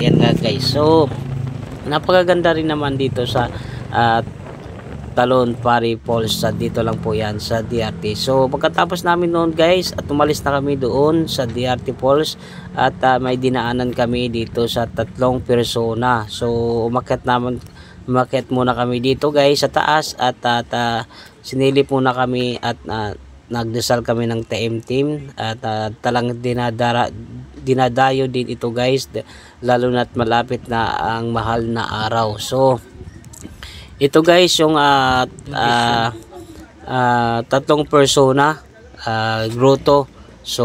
Ayan nga guys. So napakaganda rin naman dito sa Talon Pari Falls. Dito lang po yan sa DRT. So pagkatapos namin noon guys at umalis na kami doon sa DRT Falls at may dinaanan kami dito sa tatlong persona. So umakyat muna kami dito guys sa taas at sinilip muna kami at nagdasal kami ng team at talang dinadayo din ito guys, lalo na't malapit na ang mahal na araw. So ito guys yung tatlong persona grotto. So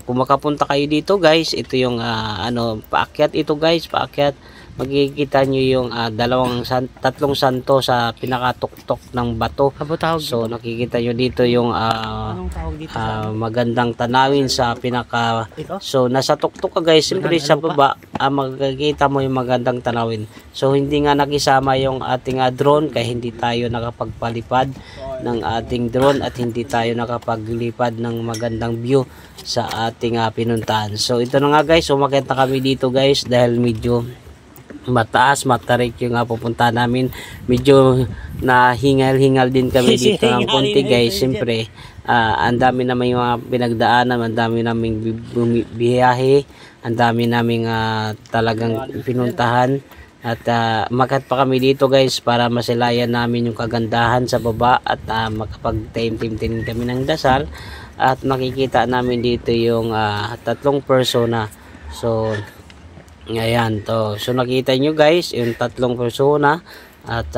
kung makapunta kayo dito guys, ito yung paakyat ito guys, paakyat. Makikita nyo yung tatlong santo sa pinakatuktok ng bato. So nakikita nyo dito yung magandang tanawin sa pinaka. So nasa tuktok ka guys, siyempre sa baba makikita mo yung magandang tanawin. So hindi nga nakisama yung ating drone kaya hindi tayo nakapagpalipad ng ating drone at hindi tayo nakapaglipad ng magandang view sa ating pinuntahan. So ito na nga guys, umakyat na kami dito guys dahil medyo mataas, matarik yung pupunta namin. Medyo nahingal-hingal din kami dito ng konti guys. Siyempre ang dami naman yung mga pinagdaanan, ang dami naming biyahe, ang dami naming talagang pinuntahan at makat pa kami dito guys para masilayan namin yung kagandahan sa baba at makapag-tim-tim kami ng dasal at makikita namin dito yung tatlong persona. So ayan to. So nakita nyo guys yung tatlong persona at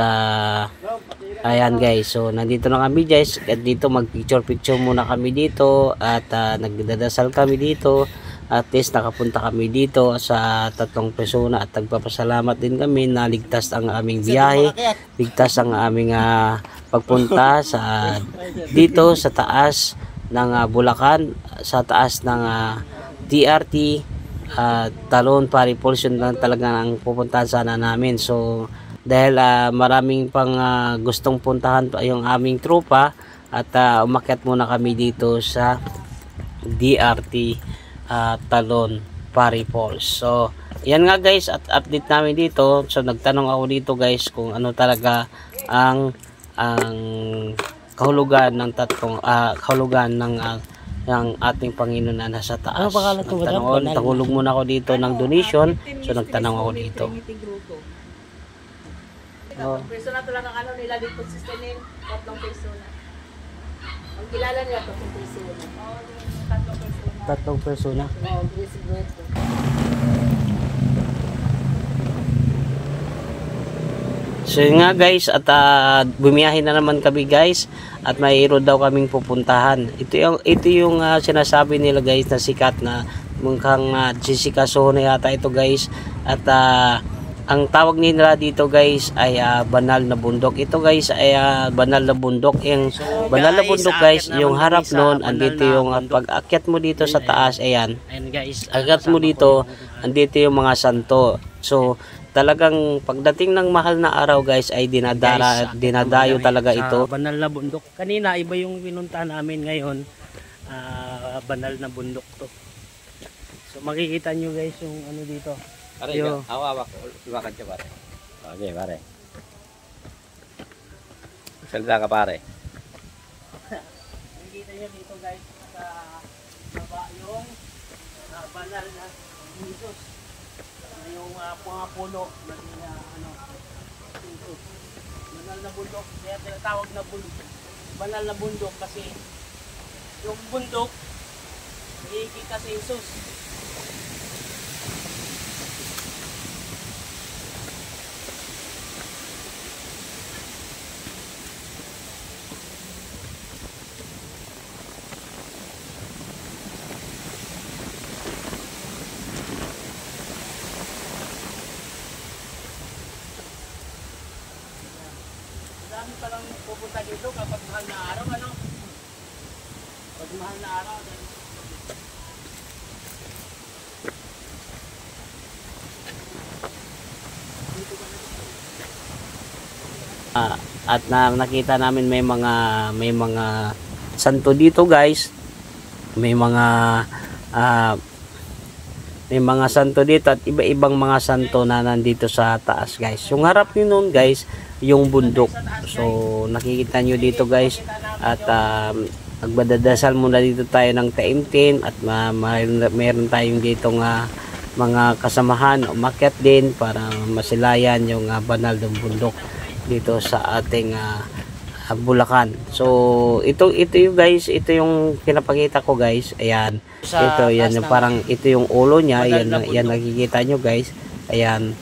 ayan guys. So nandito na kami guys at dito mag picture muna kami dito at nagdadasal kami dito. At least nakapunta kami dito sa tatlong persona at nagpapasalamat din kami na ligtas ang aming biyahe, ligtas ang aming pagpunta sa dito sa taas ng Bulacan, sa taas ng DRT Talon Pari Falls. Yun lang talaga ang pupuntahan sana namin. So dahil maraming pang gustong puntahan pa yung aming tropa at umakyat muna kami dito sa DRT Talon Pari Falls. So yan nga guys at update namin dito. So nagtanong ako dito guys kung ano talaga ang kahulugan ng kahulugan ng ating Panginoon na nasa taas. Ano pangalan ito? Tahulog muna ako dito ng donation. So nagtanong ako dito. Persona talaga ng nila dito sistemin, tatlong persona. Ang kilala nila tatlong persona. Tatlong persona. So yun nga guys at bumiyahin na naman kami guys at mayroon daw kaming pupuntahan. Ito yung sinasabi nila guys na sikat na mukhang Jessica Soho na yata ito guys at ang tawag nila dito guys ay banal na bundok. Ito guys ay banal na bundok. Yung banal na bundok guys, yung harap noon andito yung pag-akyat mo dito sa taas, ayan guys, akyat mo dito andito yung mga santo. So talagang pagdating ng mahal na araw guys ay dinadayo talaga ito. Banal na bundok. Kanina iba yung pinuntahan namin, ngayon banal na bundok to. So makikita nyo guys yung ano dito. Pare, awak iwakan siya pare. Okay pare. Salda ka pare. Makikita nyo dito guys sa baba yung banal na Jesus. Yung mga puno naging Jesus. Banal na bundok, kaya tinatawag na bundok. Banal na bundok kasi yung bundok nakikita si Jesus. Dami palang pupunta dito kapag mahal na araw, ano? Pag mahal na araw, at nakita namin may mga santo dito guys, may mga may mga santo dito at iba-ibang mga santo na nandito sa taas guys. Yung harap nyo nun guys, yung bundok. So nakikita nyo dito guys, at magbadadasal muna dito tayo ng taimtim at mayroon tayong dito nga mga kasamahan umakyat din para masilayan yung banal ng bundok dito sa ating Bulacan. So ito yung guys, ito yung pinapakita ko guys. Ayan. Ito yan yung parang ito yung ulo niya, yan nakikita nyo guys. Ayan.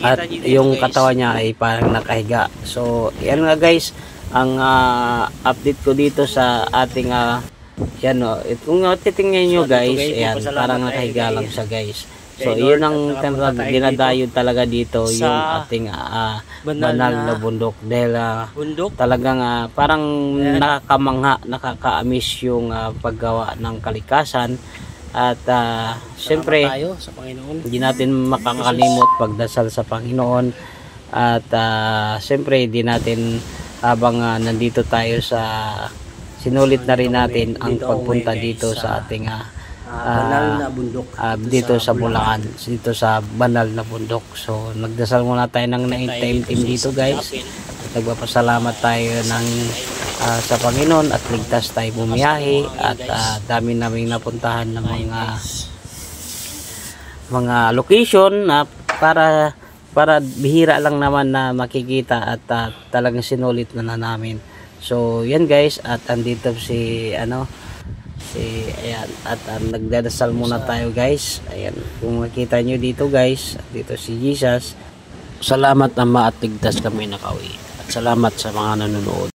At yung katawan niya ay parang nakahiga. So yan nga guys, ang update ko dito sa ating yan kung titingnan nyo guys, ayan, parang nakahiga lang siya guys. So yun ang dinadayod talaga dito, yung ating banal na bundok. Dahil talagang parang nakakamangha, nakaka-amiss yung paggawa ng kalikasan. At siyempre hindi natin makakalimot pagdasal sa Panginoon. At siyempre hindi natin habang nandito tayo sa sinulit na rin natin ang pagpunta dito sa ating banal na bundok dito sa Bulacan, dito sa banal na bundok. So nagdasal muna tayo ng taimtim dito guys. Nagpapasalamat tayo ng sa Panginoon at ligtas tayo bumiyahe at dami naming napuntahan ng mga location na para bihira lang naman na makikita at talagang sinulit na namin. So yan guys, at andito ayan, at nagdadasal muna tayo guys. Ayan, kung makita nyo dito guys, dito si Jesus. Salamat Ama at ligtas kami nakauwi. At salamat sa mga nanonood.